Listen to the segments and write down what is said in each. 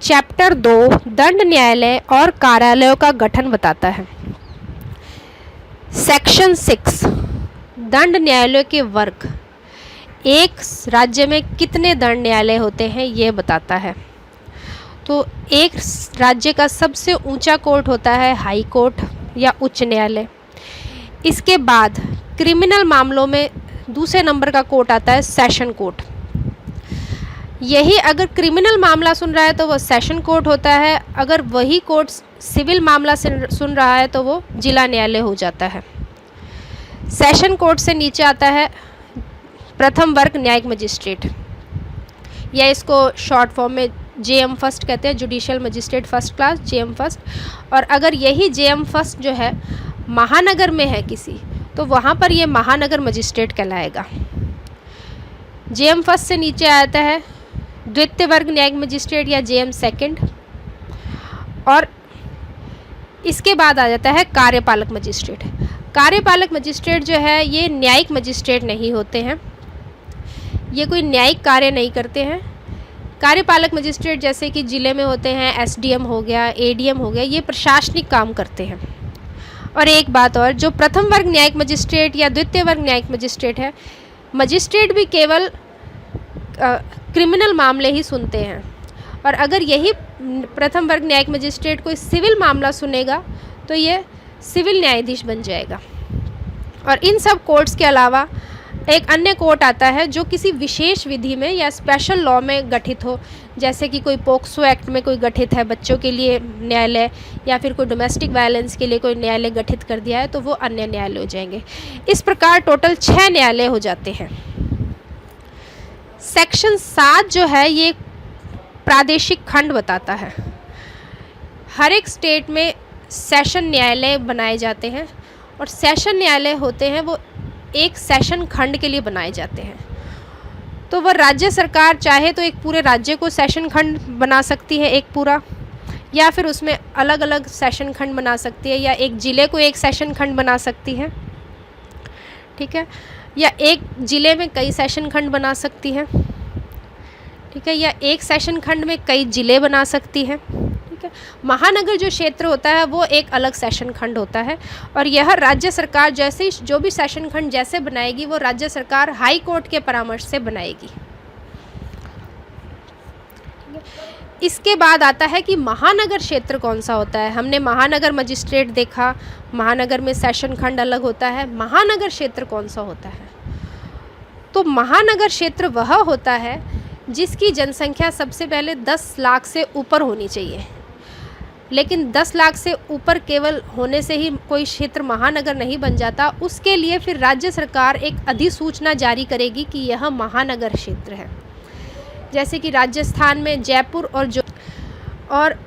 Chapter 2 दंड न्यायालय और कार्यालयों का गठन बताता है। सेक्शन 6 दंड न्यायालयों के वर्ग। एक राज्य में कितने दंड न्यायालय होते हैं ये बताता है। तो एक राज्य का सबसे ऊंचा कोर्ट होता है हाई कोर्ट या उच्च न्यायालय। इसके बाद क्रिमिनल मामलों में दूसरे नंबर का कोर्ट आता है सेशन कोर्ट। यही अगर क्रिमिनल मामला सुन रहा है तो वो सेशन कोर्ट होता है, अगर वही कोर्ट सिविल मामला सुन रहा है तो वो जिला न्यायालय हो जाता है। सेशन कोर्ट से नीचे आता है प्रथम वर्ग न्यायिक मजिस्ट्रेट, या इसको शॉर्ट फॉर्म में जेएम फर्स्ट कहते हैं, judicial magistrate first class, JM first. और अगर यही जेएम फर्स्ट जो है महानगर में है किसी, तो वहाँ पर ये महानगर मजिस्ट्रेट कहलाएगा। जेएम फर्स्ट से नीचे आता है द्वितीय वर्ग न्यायिक मजिस्ट्रेट या जेएम सेकंड, और इसके बाद आ जाता है कार्यपालक मजिस्ट्रेट। कार्यपालक मजिस्ट्रेट जो है ये न्यायिक मजिस्ट्रेट नहीं होते हैं, ये कोई न्यायिक कार्य नहीं करते हैं। कार्यपालक मजिस्ट्रेट जैसे कि ज़िले में होते हैं, एसडीएम हो गया, एडीएम हो गया, ये प्रशासनिक काम करते हैं। और एक बात और, जो प्रथम वर्ग न्यायिक मजिस्ट्रेट या द्वितीय वर्ग न्यायिक मजिस्ट्रेट है, मजिस्ट्रेट भी केवल क्रिमिनल मामले ही सुनते हैं। और अगर यही प्रथम वर्ग न्यायिक मजिस्ट्रेट कोई सिविल मामला सुनेगा तो ये सिविल न्यायाधीश बन जाएगा। और इन सब कोर्ट्स के अलावा एक अन्य कोर्ट आता है जो किसी विशेष विधि में या स्पेशल लॉ में गठित हो, जैसे कि कोई पोक्सो एक्ट में कोई गठित है बच्चों के लिए न्यायालय, या फिर कोई डोमेस्टिक वायलेंस के लिए कोई न्यायालय गठित कर दिया है, तो वो अन्य न्यायालय हो जाएंगे। इस प्रकार टोटल 6 न्यायालय हो जाते हैं। सेक्शन 7 जो है ये प्रादेशिक खंड बताता है। हर एक स्टेट में सेशन न्यायालय बनाए जाते हैं, और सेशन न्यायालय होते हैं वो एक सेशन खंड के लिए बनाए जाते हैं। तो वह राज्य सरकार चाहे तो एक पूरे राज्य को सेशन खंड बना सकती है एक पूरा, या फिर उसमें अलग अलग सेशन खंड बना सकती है, या एक ज़िले को एक सेशन खंड बना सकती है, ठीक है, या एक ज़िले में कई सेशन खंड बना सकती है, ठीक है, या एक सेशन खंड में कई ज़िले बना सकती है, ठीक है। महानगर जो क्षेत्र होता है वो एक अलग सेशन खंड होता है, और यह राज्य सरकार जैसे ही जो भी सेशन खंड जैसे बनाएगी वो राज्य सरकार हाई कोर्ट के परामर्श से बनाएगी। इसके बाद आता है कि महानगर क्षेत्र कौन सा होता है। हमने महानगर मजिस्ट्रेट देखा, महानगर में सेशन खंड अलग होता है। महानगर क्षेत्र कौन सा होता है? तो महानगर क्षेत्र वह होता है जिसकी जनसंख्या सबसे पहले 10 लाख से ऊपर होनी चाहिए। लेकिन 10 लाख से ऊपर केवल होने से ही कोई क्षेत्र महानगर नहीं बन जाता, उसके लिए फिर राज्य सरकार एक अधिसूचना जारी करेगी कि यह महानगर क्षेत्र है। जैसे कि राजस्थान में जयपुर और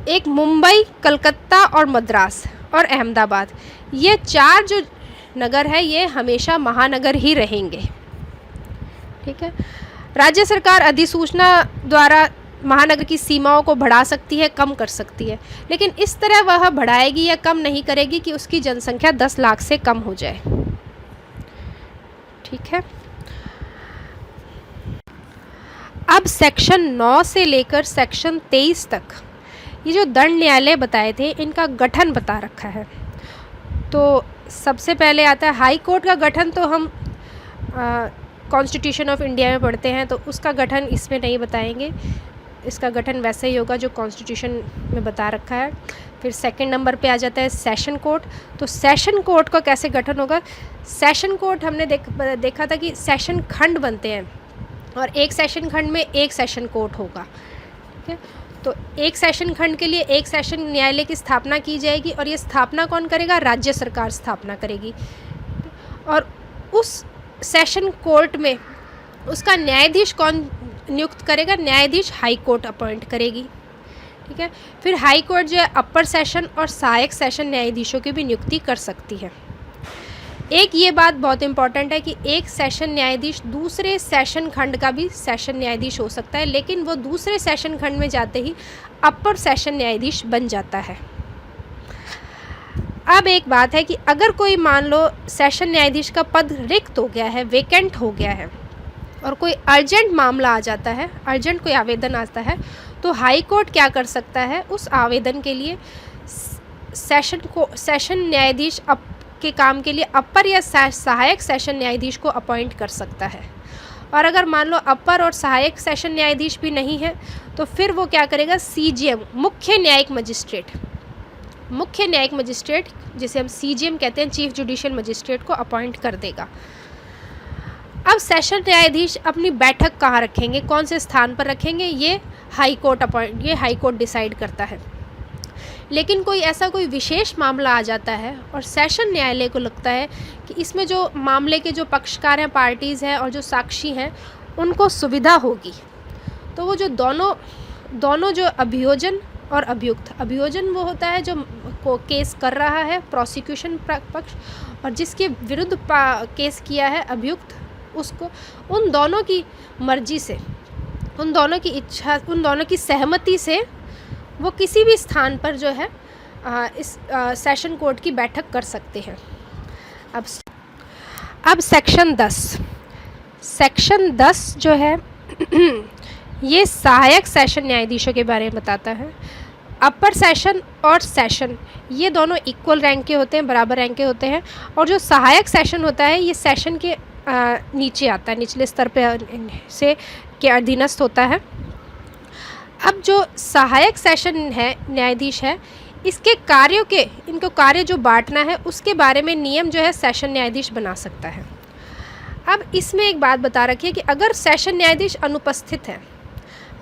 एक मुंबई, कलकत्ता और मद्रास और अहमदाबाद, ये 4 जो नगर है ये हमेशा महानगर ही रहेंगे, ठीक है। राज्य सरकार अधिसूचना द्वारा महानगर की सीमाओं को बढ़ा सकती है, कम कर सकती है, लेकिन इस तरह वह बढ़ाएगी या कम नहीं करेगी कि उसकी जनसंख्या 10 लाख से कम हो जाए, ठीक है। अब सेक्शन 9 से लेकर सेक्शन 23 तक ये जो दंड न्यायालय बताए थे इनका गठन बता रखा है। तो सबसे पहले आता है हाई कोर्ट का गठन, तो हम कॉन्स्टिट्यूशन ऑफ इंडिया में पढ़ते हैं, तो उसका गठन इसमें नहीं बताएंगे, इसका गठन वैसे ही होगा जो कॉन्स्टिट्यूशन में बता रखा है। फिर सेकंड नंबर पे आ जाता है सेशन कोर्ट। तो सेशन कोर्ट का कैसे गठन होगा? सेशन कोर्ट हमने देखा था कि सेशन खंड बनते हैं, और एक सेशन खंड में एक सेशन कोर्ट होगा, ठीक है। तो एक सेशन खंड के लिए एक सेशन न्यायालय की स्थापना की जाएगी, और ये स्थापना कौन करेगा? राज्य सरकार स्थापना करेगी। और उस सेशन कोर्ट में उसका न्यायाधीश कौन नियुक्त करेगा? न्यायाधीश हाई कोर्ट अपॉइंट करेगी, ठीक है। फिर हाई कोर्ट जो है अपर सेशन और सहायक सेशन न्यायाधीशों की भी नियुक्ति कर सकती है। एक ये बात बहुत इंपॉर्टेंट है कि एक सेशन न्यायाधीश दूसरे सेशन खंड का भी सेशन न्यायाधीश हो सकता है, लेकिन वो दूसरे सेशन खंड में जाते ही अपर सेशन न्यायाधीश बन जाता है। अब एक बात है कि अगर कोई मान लो सेशन न्यायाधीश का पद रिक्त हो गया है, वेकेंट हो गया है, और कोई अर्जेंट मामला आ जाता है, अर्जेंट कोई आवेदन आता है, तो हाई कोर्ट क्या कर सकता है, उस आवेदन के लिए सेशन न्यायाधीश के काम के लिए अपर या सहायक सेशन न्यायाधीश को अपॉइंट कर सकता है। और अगर मान लो अपर और सहायक सेशन न्यायाधीश भी नहीं है तो फिर वो क्या करेगा, सीजीएम मुख्य न्यायिक मजिस्ट्रेट जिसे हम सीजीएम कहते हैं, चीफ जुडिशियल मजिस्ट्रेट को अपॉइंट कर देगा। अब सेशन न्यायाधीश अपनी बैठक कहाँ रखेंगे, कौन से स्थान पर रखेंगे, ये हाई कोर्ट डिसाइड करता है। लेकिन कोई विशेष मामला आ जाता है और सेशन न्यायालय को लगता है कि इसमें जो मामले के जो पक्षकार हैं, पार्टीज़ हैं और जो साक्षी हैं, उनको सुविधा होगी, तो वो जो दोनों जो अभियोजन और अभियुक्त, अभियोजन वो होता है जो को केस कर रहा है प्रोसिक्यूशन पक्ष, और जिसके विरुद्ध केस किया है अभियुक्त, उसको उन दोनों की मर्जी से, उन दोनों की इच्छा, उन दोनों की सहमति से वो किसी भी स्थान पर जो है इस सेशन कोर्ट की बैठक कर सकते हैं। अब सेक्शन 10 जो है ये सहायक सेशन न्यायाधीशों के बारे में बताता है। अपर सेशन और सेशन ये दोनों इक्वल रैंक के होते हैं, बराबर रैंक के होते हैं, और जो सहायक सेशन होता है ये सेशन के नीचे आता है, निचले स्तर पे से के अधीनस्थ होता है। अब जो सहायक सेशन है न्यायाधीश है, इनको कार्य जो बांटना है उसके बारे में नियम जो है सेशन न्यायाधीश बना सकता है। अब इसमें एक बात बता रखी है कि अगर सेशन न्यायाधीश अनुपस्थित है,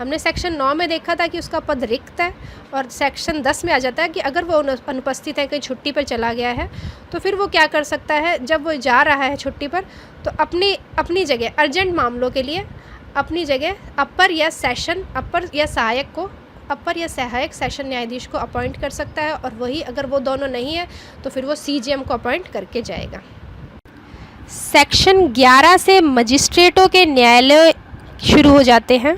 हमने सेक्शन 9 में देखा था कि उसका पद रिक्त है, और सेक्शन 10 में आ जाता है कि अगर वो अनुपस्थित है, कहीं छुट्टी पर चला गया है, तो फिर वो क्या कर सकता है, जब वो जा रहा है छुट्टी पर, तो अपनी जगह अर्जेंट मामलों के लिए अपनी जगह अपर या सहायक सेशन न्यायाधीश को अपॉइंट कर सकता है, और वही अगर वो दोनों नहीं है तो फिर वो सीजीएम को अपॉइंट करके जाएगा। सेक्शन 11 से मजिस्ट्रेटों के न्यायालय शुरू हो जाते हैं।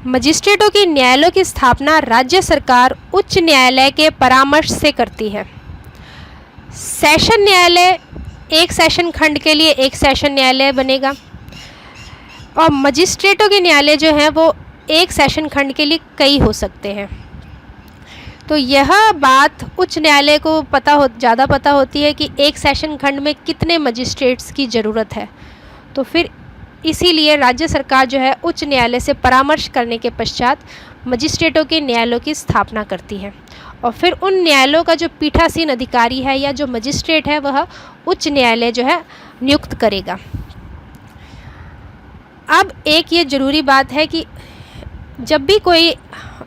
मजिस्ट्रेटों की न्यायालयों की स्थापना राज्य सरकार उच्च न्यायालय के परामर्श से करती है। सेशन न्यायालय एक सेशन खंड के लिए एक सेशन न्यायालय बनेगा, और मजिस्ट्रेटों के न्यायालय जो हैं वो एक सेशन खंड के लिए कई हो सकते हैं। तो यह बात उच्च न्यायालय को ज़्यादा पता होती है कि एक सेशन खंड में कितने मजिस्ट्रेट्स की ज़रूरत है, तो फिर इसीलिए राज्य सरकार जो है उच्च न्यायालय से परामर्श करने के पश्चात मजिस्ट्रेटों के न्यायालयों की स्थापना करती है, और फिर उन न्यायालयों का जो पीठासीन अधिकारी है या जो मजिस्ट्रेट है वह उच्च न्यायालय जो है नियुक्त करेगा। अब एक ये ज़रूरी बात है कि जब भी कोई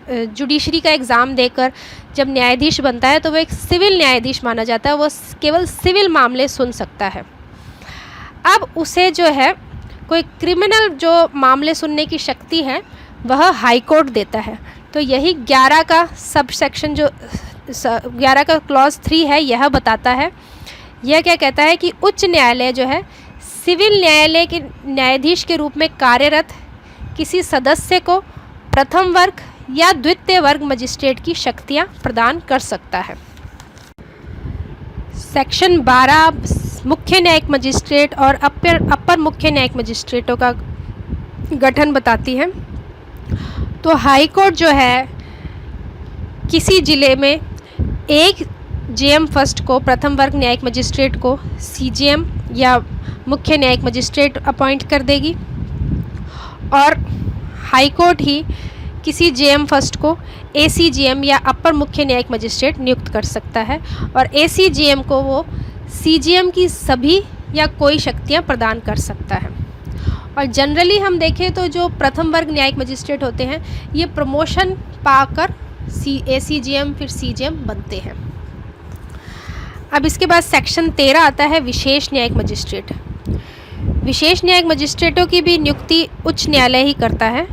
जुडिशरी का एग्ज़ाम देकर जब न्यायाधीश बनता है तो वो एक सिविल न्यायाधीश माना जाता है, वो केवल सिविल मामले सुन सकता है। अब उसे जो है कोई क्रिमिनल जो मामले सुनने की शक्ति है वह हाई कोर्ट देता है। तो यही 11 का सब सेक्शन जो 11 का क्लॉज 3 है यह बताता है, यह क्या कहता है कि उच्च न्यायालय जो है सिविल न्यायालय के न्यायाधीश के रूप में कार्यरत किसी सदस्य को प्रथम वर्ग या द्वितीय वर्ग मजिस्ट्रेट की शक्तियां प्रदान कर सकता है। सेक्शन 12 मुख्य न्यायिक मजिस्ट्रेट और अपर मुख्य न्यायिक मजिस्ट्रेटों का गठन बताती है। तो हाई कोर्ट जो है किसी ज़िले में एक जेएम फर्स्ट को, प्रथम वर्ग न्यायिक मजिस्ट्रेट को सीजीएम या मुख्य न्यायिक मजिस्ट्रेट अपॉइंट कर देगी, और हाई कोर्ट ही किसी जेएम फर्स्ट को एसीजीएम या अपर मुख्य न्यायिक मजिस्ट्रेट नियुक्त कर सकता है, और एसीजीएम को वो सीजीएम की सभी या कोई शक्तियां प्रदान कर सकता है। और जनरली हम देखें तो जो प्रथम वर्ग न्यायिक मजिस्ट्रेट होते हैं ये प्रमोशन पाकर एसीजीएम फिर सीजीएम बनते हैं। अब इसके बाद सेक्शन 13 आता है विशेष न्यायिक मजिस्ट्रेट। विशेष न्यायिक मजिस्ट्रेटों की भी नियुक्ति उच्च न्यायालय ही करता है,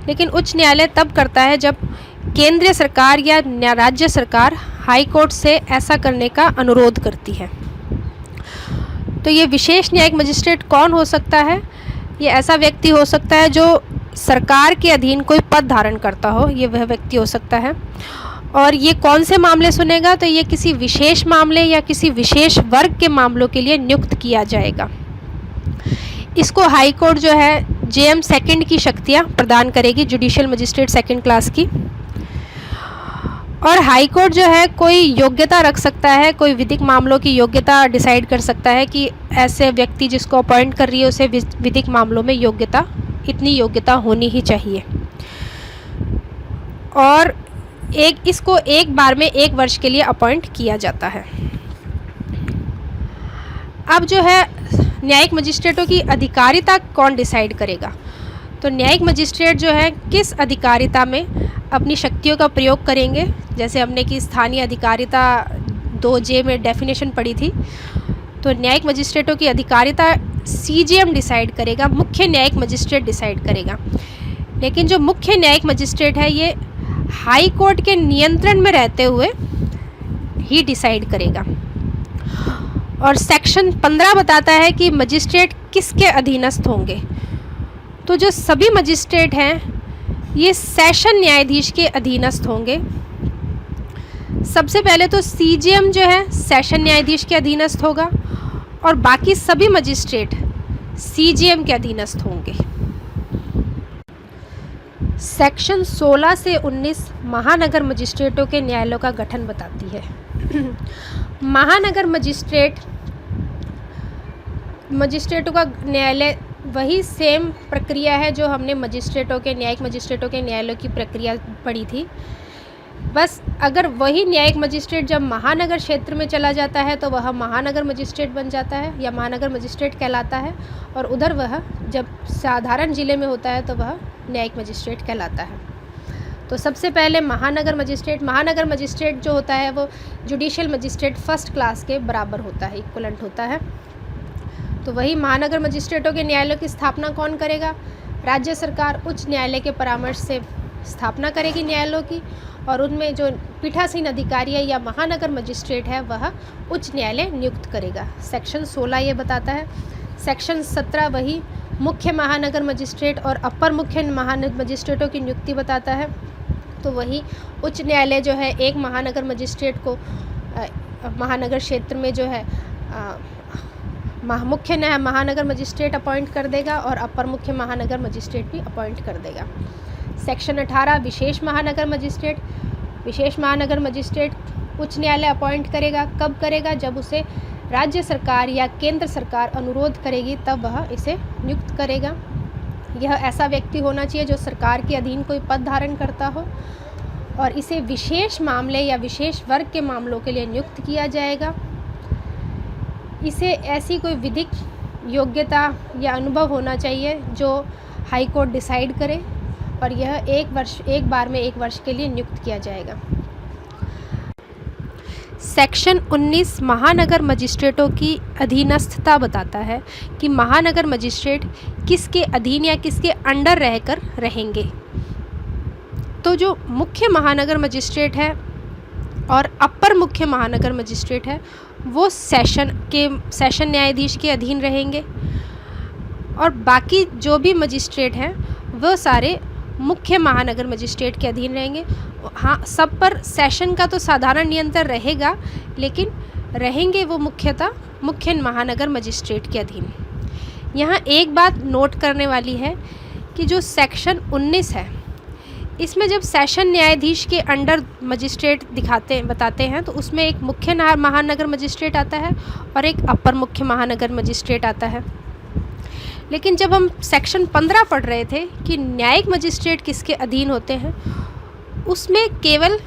लेकिन उच्च न्यायालय तब करता है जब केंद्रीय सरकार या राज्य सरकार हाई कोर्ट से ऐसा करने का अनुरोध करती है। तो ये विशेष न्यायिक मजिस्ट्रेट कौन हो सकता है? ये ऐसा व्यक्ति हो सकता है जो सरकार के अधीन कोई पद धारण करता हो, ये वह व्यक्ति हो सकता है। और ये कौन से मामले सुनेगा? तो ये किसी विशेष मामले या किसी विशेष वर्ग के मामलों के लिए नियुक्त किया जाएगा। इसको हाई कोर्ट जो है जेएम सेकंड की शक्तियाँ प्रदान करेगी, जुडिशियल मजिस्ट्रेट सेकंड क्लास की। और हाई कोर्ट जो है कोई योग्यता रख सकता है, कोई विधिक मामलों की योग्यता डिसाइड कर सकता है कि ऐसे व्यक्ति जिसको अपॉइंट कर रही है उसे विधिक मामलों में योग्यता, इतनी योग्यता होनी ही चाहिए। और इसको एक बार में 1 वर्ष के लिए अपॉइंट किया जाता है। अब जो है न्यायिक मजिस्ट्रेटों की अधिकारिता कौन डिसाइड करेगा? तो न्यायिक मजिस्ट्रेट जो है किस अधिकारिता में अपनी शक्तियों का प्रयोग करेंगे, जैसे हमने कि स्थानीय अधिकारिता 2J में डेफिनेशन पढ़ी थी, तो न्यायिक मजिस्ट्रेटों की अधिकारिता CJM डिसाइड करेगा, मुख्य न्यायिक मजिस्ट्रेट डिसाइड करेगा। लेकिन जो मुख्य न्यायिक मजिस्ट्रेट है ये हाई कोर्ट के नियंत्रण में रहते हुए ही डिसाइड करेगा। और सेक्शन 15 बताता है कि मजिस्ट्रेट किसके अधीनस्थ होंगे। तो जो सभी मजिस्ट्रेट हैं ये सेशन न्यायाधीश के अधीनस्थ होंगे। सबसे पहले तो CJM जो है सेशन न्यायाधीश के अधीनस्थ होगा और बाकी सभी मजिस्ट्रेट CJM के अधीनस्थ होंगे। सेक्शन 16 से 19 महानगर मजिस्ट्रेटों के न्यायालयों का गठन बताती है। महानगर मजिस्ट्रेटों का न्यायालय वही सेम प्रक्रिया है जो हमने न्यायिक मजिस्ट्रेटों के न्यायालयों की प्रक्रिया पढ़ी थी। बस अगर वही न्यायिक मजिस्ट्रेट जब महानगर क्षेत्र में चला जाता है तो वह महानगर मजिस्ट्रेट बन जाता है या महानगर मजिस्ट्रेट कहलाता है, और उधर वह जब साधारण ज़िले में होता है तो वह न्यायिक मजिस्ट्रेट कहलाता है। तो सबसे पहले महानगर मजिस्ट्रेट जो होता है वो जुडिशियल मजिस्ट्रेट फर्स्ट क्लास के बराबर होता है, इक्वलेंट होता है। तो वही महानगर मजिस्ट्रेटों के न्यायालयों की स्थापना कौन करेगा? राज्य सरकार उच्च न्यायालय के परामर्श से स्थापना करेगी न्यायालयों की, और उनमें जो पीठासीन अधिकारी है या महानगर मजिस्ट्रेट है वह उच्च न्यायालय नियुक्त करेगा। सेक्शन 16 ये बताता है। सेक्शन 17 वही मुख्य महानगर मजिस्ट्रेट और अपर मुख्य महानगर मजिस्ट्रेटों की नियुक्ति बताता है। तो वही उच्च न्यायालय जो है एक महानगर मजिस्ट्रेट को महानगर क्षेत्र में जो है मुख्य महानगर मजिस्ट्रेट अपॉइंट कर देगा और अपर मुख्य महानगर मजिस्ट्रेट भी अपॉइंट कर देगा। सेक्शन 18 विशेष महानगर मजिस्ट्रेट उच्च न्यायालय अपॉइंट करेगा। कब करेगा? जब उसे राज्य सरकार या केंद्र सरकार अनुरोध करेगी तब वह इसे नियुक्त करेगा। यह ऐसा व्यक्ति होना चाहिए जो सरकार के अधीन कोई पद धारण करता हो, और इसे विशेष मामले या विशेष वर्ग के मामलों के लिए नियुक्त किया जाएगा। इसे ऐसी कोई विधिक योग्यता या अनुभव होना चाहिए जो हाई कोर्ट डिसाइड करे, और यह एक बार में 1 वर्ष के लिए नियुक्त किया जाएगा। सेक्शन 19 महानगर मजिस्ट्रेटों की अधीनस्थता बताता है कि महानगर मजिस्ट्रेट किसके अधीन या किसके अंडर रहकर रहेंगे। तो जो मुख्य महानगर मजिस्ट्रेट है और अपर मुख्य महानगर मजिस्ट्रेट है वो सेशन न्यायाधीश के अधीन रहेंगे, और बाकी जो भी मजिस्ट्रेट हैं वो सारे मुख्य महानगर मजिस्ट्रेट के अधीन रहेंगे। हाँ, सब पर सेशन का तो साधारण नियंत्रण रहेगा, लेकिन रहेंगे वो मुख्यतः मुख्य महानगर मजिस्ट्रेट के अधीन। यहाँ एक बात नोट करने वाली है कि जो सेक्शन 19 है इसमें जब सेशन न्यायाधीश के अंडर मजिस्ट्रेट बताते हैं तो उसमें एक मुख्य महानगर मजिस्ट्रेट आता है और एक अपर मुख्य महानगर मजिस्ट्रेट आता है। लेकिन जब हम सेक्शन 15 पढ़ रहे थे कि न्यायिक मजिस्ट्रेट किसके अधीन होते हैं, उसमें केवल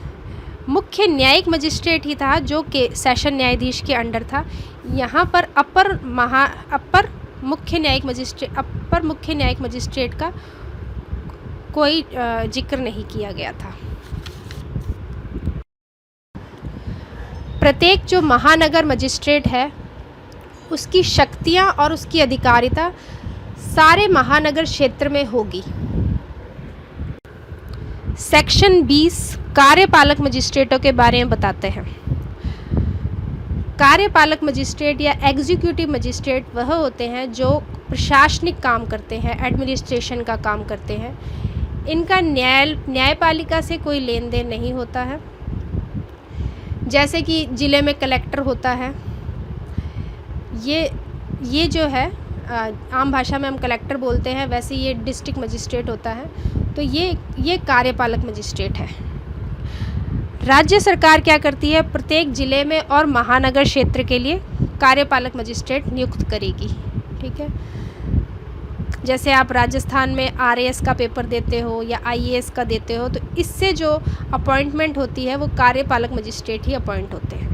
मुख्य न्यायिक मजिस्ट्रेट ही था जो कि सेशन न्यायाधीश के अंडर था। यहाँ पर अपर मुख्य न्यायिक मजिस्ट्रेट का कोई जिक्र नहीं किया गया था। प्रत्येक जो महानगर मजिस्ट्रेट है उसकी शक्तियाँ और उसकी अधिकारिता सारे महानगर क्षेत्र में होगी। सेक्शन 20 कार्यपालक मजिस्ट्रेटों के बारे में बताते हैं। कार्यपालक मजिस्ट्रेट या एग्जीक्यूटिव मजिस्ट्रेट वह होते हैं जो प्रशासनिक काम करते हैं, एडमिनिस्ट्रेशन का काम करते हैं। इनका न्यायपालिका से कोई लेन देन नहीं होता है। जैसे कि ज़िले में कलेक्टर होता है, ये जो है आम भाषा में हम कलेक्टर बोलते हैं, वैसे ये डिस्ट्रिक्ट मजिस्ट्रेट होता है। तो ये कार्यपालक मजिस्ट्रेट है। राज्य सरकार क्या करती है, प्रत्येक ज़िले में और महानगर क्षेत्र के लिए कार्यपालक मजिस्ट्रेट नियुक्त करेगी। ठीक है, जैसे आप राजस्थान में आरएएस का पेपर देते हो या आईएएस का देते हो, तो इससे जो अपॉइंटमेंट होती है वो कार्यपालक मजिस्ट्रेट ही अपॉइंट होते हैं।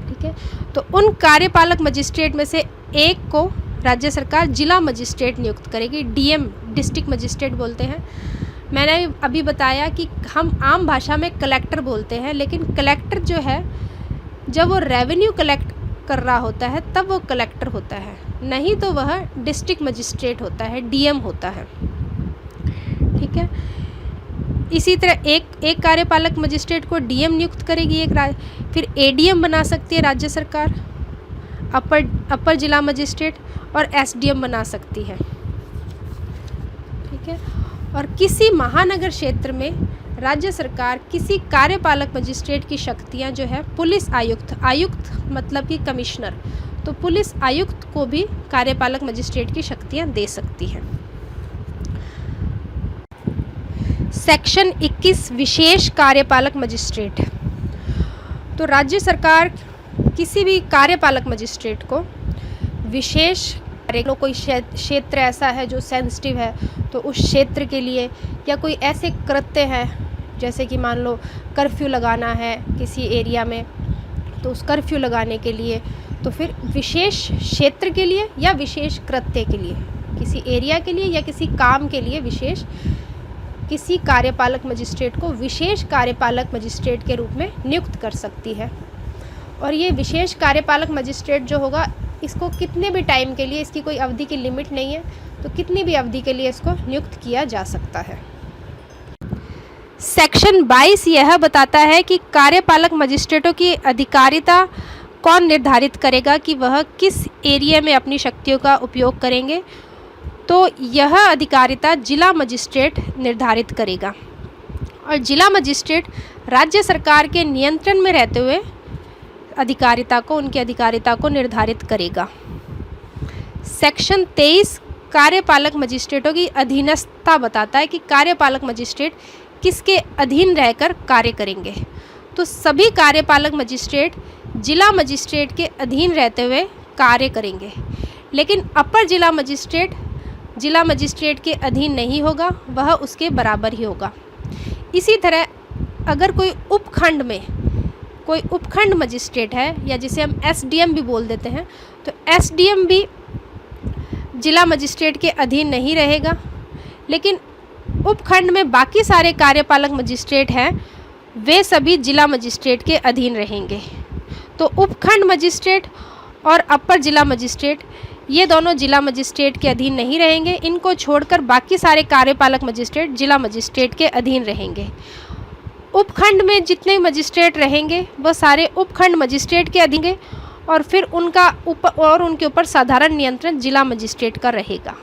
ठीक है, तो उन कार्यपालक मजिस्ट्रेट में से एक को राज्य सरकार जिला मजिस्ट्रेट नियुक्त करेगी। डीएम डिस्ट्रिक्ट मजिस्ट्रेट बोलते हैं। मैंने अभी बताया कि हम आम भाषा में कलेक्टर बोलते हैं, लेकिन कलेक्टर जो है जब वो रेवेन्यू कलेक्ट कर रहा होता है तब वो कलेक्टर होता है, नहीं तो वह डिस्ट्रिक्ट मजिस्ट्रेट होता है, डीएम होता है। ठीक है, इसी तरह एक कार्यपालक मजिस्ट्रेट को डीएम नियुक्त करेगी, फिर एडीएम बना सकती है राज्य सरकार, अपर जिला मजिस्ट्रेट, और एसडीएम बना सकती है। ठीक है, और किसी महानगर क्षेत्र में राज्य सरकार किसी कार्यपालक मजिस्ट्रेट की शक्तियां जो है पुलिस आयुक्त मतलब कि कमिश्नर, तो पुलिस आयुक्त को भी कार्यपालक मजिस्ट्रेट की शक्तियां दे सकती है। सेक्शन 21 विशेष कार्यपालक मजिस्ट्रेट। तो राज्य सरकार किसी भी कार्यपालक मजिस्ट्रेट को विशेष कोई क्षेत्र ऐसा है जो सेंसिटिव है, तो उस क्षेत्र के लिए, या कोई ऐसे कृत्य हैं जैसे कि मान लो कर्फ्यू लगाना है किसी एरिया में, तो उस कर्फ्यू लगाने के लिए, तो फिर विशेष क्षेत्र के लिए या विशेष कृत्य के लिए, किसी एरिया के लिए या किसी काम के लिए विशेष किसी कार्यपालक मजिस्ट्रेट को विशेष कार्यपालक मजिस्ट्रेट के रूप में नियुक्त कर सकती है। और ये विशेष कार्यपालक मजिस्ट्रेट जो होगा, इसको कितने भी टाइम के लिए, इसकी कोई अवधि की लिमिट नहीं है, तो कितनी भी अवधि के लिए इसको नियुक्त किया जा सकता है। सेक्शन 22 यह बताता है कि कार्यपालक मजिस्ट्रेटों की अधिकारिता कौन निर्धारित करेगा कि वह किस एरिया में अपनी शक्तियों का उपयोग करेंगे। तो यह अधिकारिता जिला मजिस्ट्रेट निर्धारित करेगा, और जिला मजिस्ट्रेट राज्य सरकार के नियंत्रण में रहते हुए उनकी अधिकारिता को निर्धारित करेगा। सेक्शन 23 कार्यपालक मजिस्ट्रेटों की अधीनस्थता बताता है कि कार्यपालक मजिस्ट्रेट किसके अधीन रहकर कार्य करेंगे। तो सभी कार्यपालक मजिस्ट्रेट जिला मजिस्ट्रेट के अधीन रहते हुए कार्य करेंगे, लेकिन अपर जिला मजिस्ट्रेट के अधीन नहीं होगा, वह उसके बराबर ही होगा। इसी तरह अगर कोई उपखंड मजिस्ट्रेट है, या जिसे हम एसडीएम भी बोल देते हैं, तो एसडीएम भी जिला मजिस्ट्रेट के अधीन नहीं रहेगा, लेकिन उपखंड में बाकी सारे कार्यपालक मजिस्ट्रेट हैं, वे सभी जिला मजिस्ट्रेट के अधीन रहेंगे। तो उपखंड मजिस्ट्रेट और अपर जिला मजिस्ट्रेट ये दोनों जिला मजिस्ट्रेट के अधीन नहीं रहेंगे, इनको छोड़कर बाकी सारे कार्यपालक मजिस्ट्रेट जिला मजिस्ट्रेट के अधीन रहेंगे। उपखंड में जितने मजिस्ट्रेट रहेंगे वह सारे उपखंड मजिस्ट्रेट के अधीन, और फिर उनके ऊपर साधारण नियंत्रण जिला मजिस्ट्रेट का रहेगा।